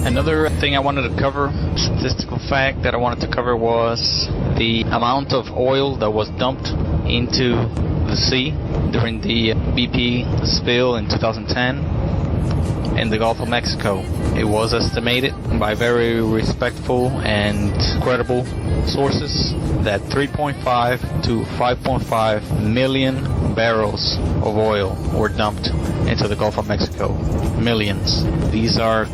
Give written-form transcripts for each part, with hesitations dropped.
Another thing I wanted to cover, statistical fact that I wanted to cover, was the amount of oil that was dumped into the sea during the BP spill in 2010 in the Gulf of Mexico. It was estimated by very respectful and credible sources that 3.5 to 5.5 million barrels of oil were dumped into the Gulf of Mexico. Millions. These are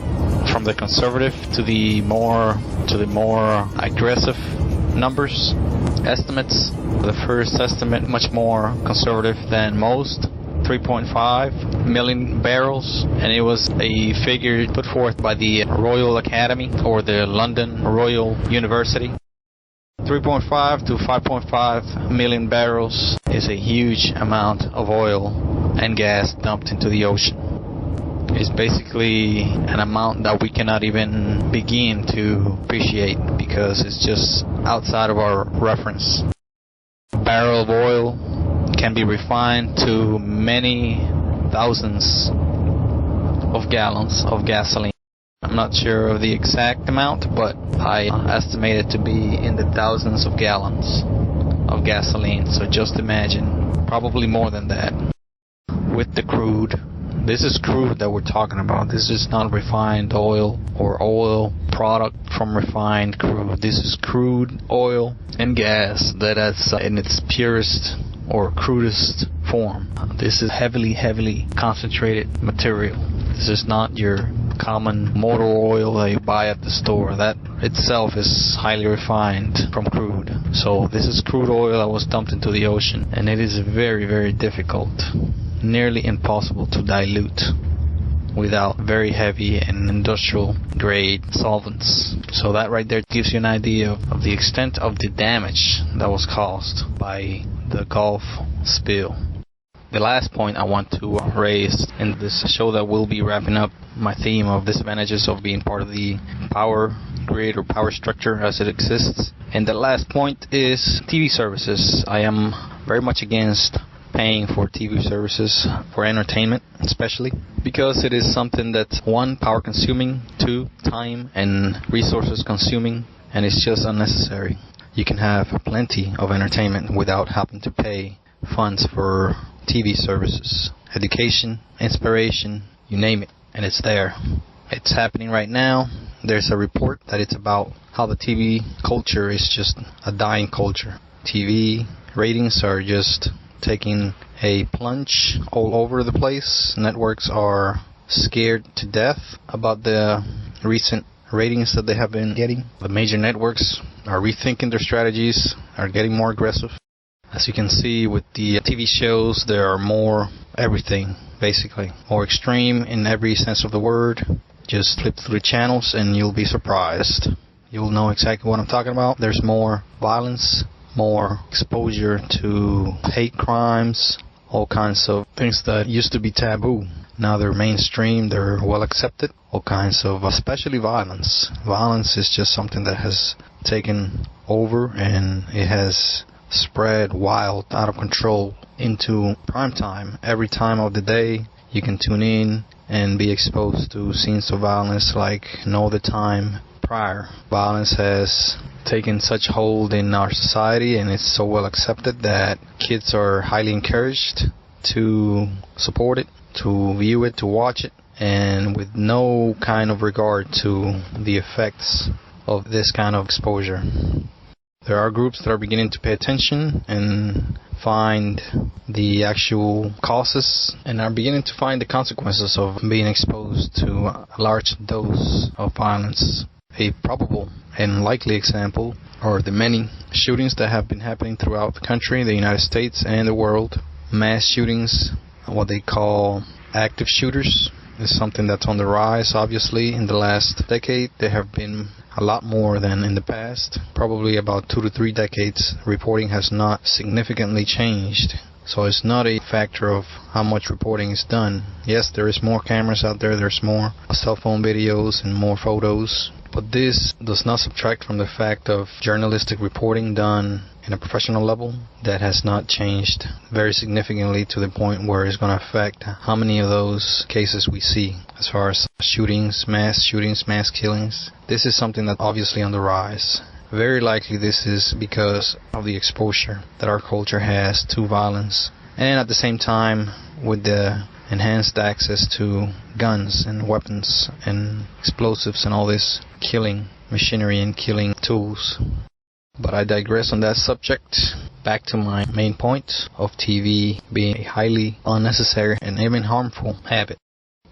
from the conservative to the more aggressive numbers, estimates. The first estimate much more conservative than most, 3.5 million barrels, and it was a figure put forth by the Royal Academy or the London Royal University. 3.5 to 5.5 million barrels is a huge amount of oil and gas dumped into the ocean. It's basically an amount that we cannot even begin to appreciate because it's just outside of our reference. A barrel of oil can be refined to many thousands of gallons of gasoline. I'm not sure of the exact amount, but I estimate it to be in the thousands of gallons of gasoline. So just imagine, probably more than that. With the crude, this is crude that we're talking about. This is not refined oil or oil product from refined crude. This is crude oil and gas that is in its purest or crudest form. This is heavily concentrated material. This is not your common motor oil that you buy at the store. That itself is highly refined from crude. So this is crude oil that was dumped into the ocean, and it is very difficult, nearly impossible to dilute without very heavy and industrial grade solvents. So that right there gives you an idea of the extent of the damage that was caused by the Gulf spill. The last point I want to raise in this show that will be wrapping up my theme of disadvantages of being part of the power grid or power structure as it exists. And the last point is TV services. I am very much against paying for TV services for entertainment, especially because it is something that's, one, power consuming, two, time and resources consuming, and it's just unnecessary. You can have plenty of entertainment without having to pay funds for TV services. Education, inspiration, you name it, and it's there. It's happening right now. There's a report that it's about how the TV culture is just a dying culture. TV ratings are just taking a plunge all over the place. Networks are scared to death about the recent ratings that they have been getting. The major networks are rethinking their strategies, are getting more aggressive. As you can see with the TV shows, there are more everything, basically. More extreme in every sense of the word. Just flip through the channels and you'll be surprised. You'll know exactly what I'm talking about. There's more violence, more exposure to hate crimes, all kinds of things that used to be taboo. Now they're mainstream, they're well accepted. All kinds of, especially violence. Violence is just something that has taken over, and it has spread wild, out of control, into prime time. Every time of the day you can tune in and be exposed to scenes of violence like no other time prior. Violence has taken such hold in our society, and it's so well accepted that kids are highly encouraged to support it, to view it, to watch it, and with no kind of regard to the effects of this kind of exposure. There are groups that are beginning to pay attention and find the actual causes and are beginning to find the consequences of being exposed to a large dose of violence. A probable and likely example are the many shootings that have been happening throughout the country, the United States and the world. Mass shootings, what they call active shooters, is something that's on the rise. Obviously, in the last decade, there have been a lot more than in the past. Probably about 2 to 3 decades, reporting has not significantly changed. So it's not a factor of how much reporting is done. Yes, there is more cameras out there, there's more cell phone videos and more photos. But this does not subtract from the fact of journalistic reporting done in a professional level, that has not changed very significantly to the point where it's going to affect how many of those cases we see as far as shootings, mass killings. This is something that's obviously on the rise. Very likely this is because of the exposure that our culture has to violence, and at the same time with the enhanced access to guns and weapons and explosives and all this killing machinery and killing tools. But I digress on that subject. Back to my main point of TV being a highly unnecessary and even harmful habit.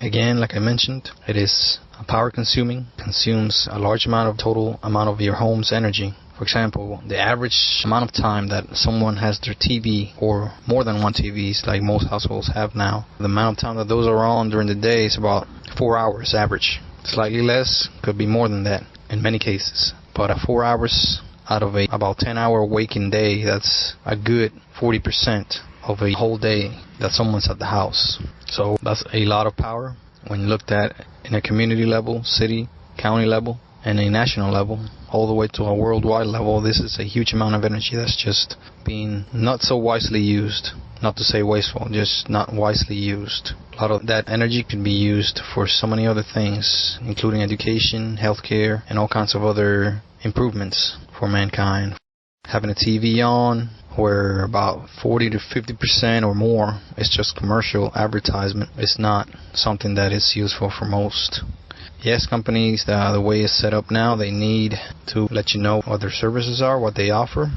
Again, like I mentioned, it is power consuming, consumes a large total amount of your home's energy. For example, the average amount of time that someone has their TV, or more than one TVs like most households have now, the amount of time that those are on during the day is about 4 hours average. Slightly less, could be more than that in many cases. But 4 hours out of a about 10-hour waking day, that's a good 40% of a whole day that someone's at the house. So that's a lot of power when looked at in a community level, city, county level, and a national level, all the way to a worldwide level. This is a huge amount of energy that's just being not so wisely used. Not to say wasteful, just not wisely used. A lot of that energy can be used for so many other things, including education, healthcare, and all kinds of other improvements for mankind. Having a TV on where about 40 to 50% or more is just commercial advertisement is not something that is useful for most. Yes, companies, the way it's set up now, they need to let you know what their services are, what they offer.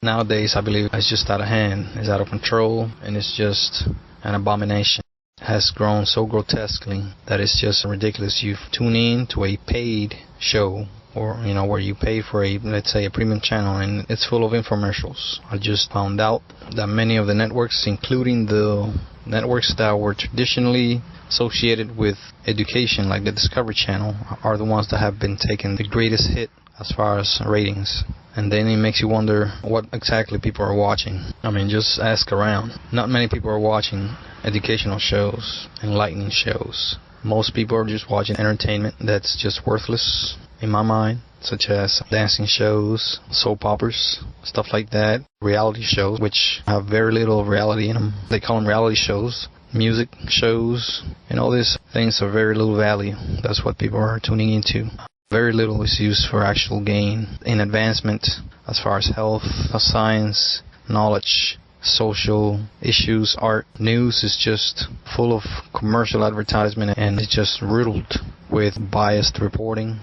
Nowadays, I believe it's just out of hand, it's out of control, and it's just an abomination. It has grown so grotesquely that it's just ridiculous. You tune in to a paid show, or where you pay for let's say a premium channel, and it's full of infomercials. I just found out that many of the networks, including the networks that were traditionally associated with education, like the Discovery Channel, are the ones that have been taking the greatest hit as far as ratings. And then it makes you wonder what exactly people are watching. I mean, just ask around. Not many people are watching educational shows, enlightening shows. Most people are just watching entertainment that's just worthless, in my mind, such as dancing shows, soap operas, stuff like that, reality shows, which have very little reality in them. They call them reality shows. Music shows, and all these things are very little value. That's what people are tuning into. Very little is used for actual gain in advancement as far as health, science, knowledge, social issues, art. News is just full of commercial advertisement, and it's just riddled with biased reporting.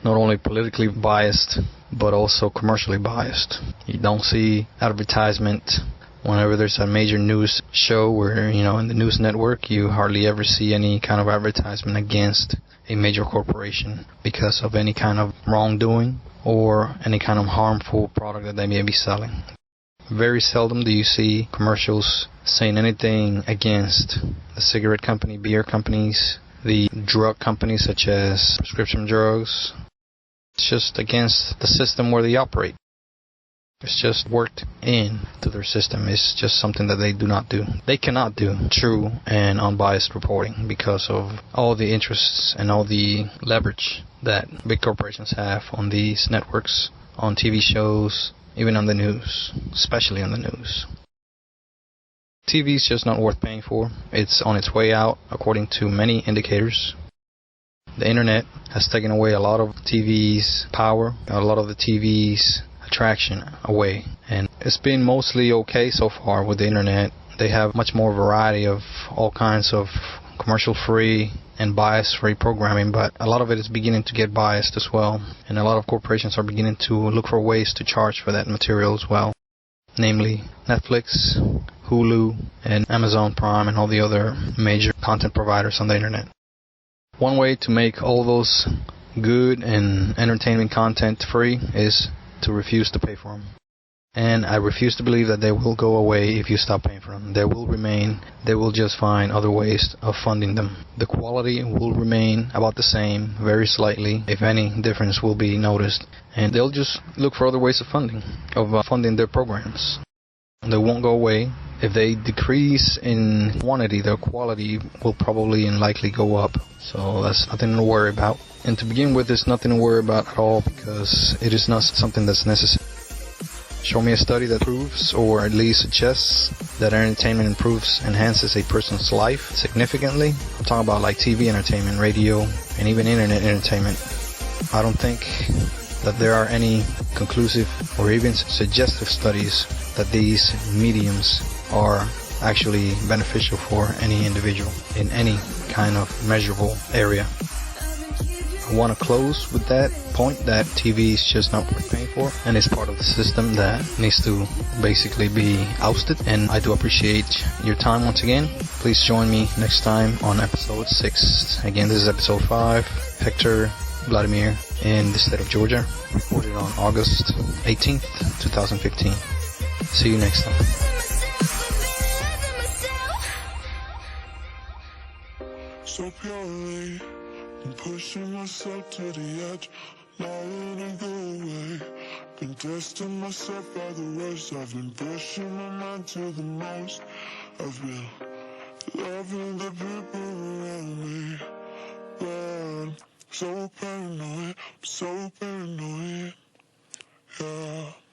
Not only politically biased, but also commercially biased. You don't see advertisement whenever there's a major news show where, in the news network, you hardly ever see any kind of advertisement against a major corporation because of any kind of wrongdoing or any kind of harmful product that they may be selling. Very seldom do you see commercials saying anything against the cigarette company, beer companies, the drug companies such as prescription drugs. It's just against the system where they operate. It's just worked into their system. It's just something that they do not do. They cannot do true and unbiased reporting because of all the interests and all the leverage that big corporations have on these networks, on TV shows, even on the news, especially on the news. TV is just not worth paying for. It's on its way out, according to many indicators. The internet has taken away a lot of TV's power, a lot of the TV's attraction away, and it's been mostly okay so far with the internet. They have much more variety of all kinds of commercial-free and bias-free programming, but a lot of it is beginning to get biased as well, and a lot of corporations are beginning to look for ways to charge for that material as well, namely Netflix, Hulu, and Amazon Prime, and all the other major content providers on the internet. One way to make all those good and entertainment content free is to refuse to pay for them. And I refuse to believe that they will go away if you stop paying for them. They will remain. They will just find other ways of funding them. The quality will remain about the same, very slightly, if any difference will be noticed. And they'll just look for other ways of funding their programs. They won't go away. If they decrease in quantity, their quality will probably and likely go up. So that's nothing to worry about. And to begin with, there's nothing to worry about at all because it is not something that's necessary. Show me a study that proves, or at least suggests, that entertainment enhances a person's life significantly. I'm talking about like TV entertainment, radio, and even internet entertainment. I don't think that there are any conclusive or even suggestive studies that these mediums are actually beneficial for any individual in any kind of measurable area. I want to close with that point that TV is just not worth paying for, and it's part of the system that needs to basically be ousted. And I do appreciate your time once again. Please join me next time on episode 6. Again, this is episode 5. Hector Vladimir in the state of Georgia, recorded on August 18th, 2015. See you next time. So purely, I'm pushing myself to the edge, not letting go away. Been testing myself by the worst. I've been pushing my mind to the most. I've been loving the people around me, but I'm so paranoid, yeah.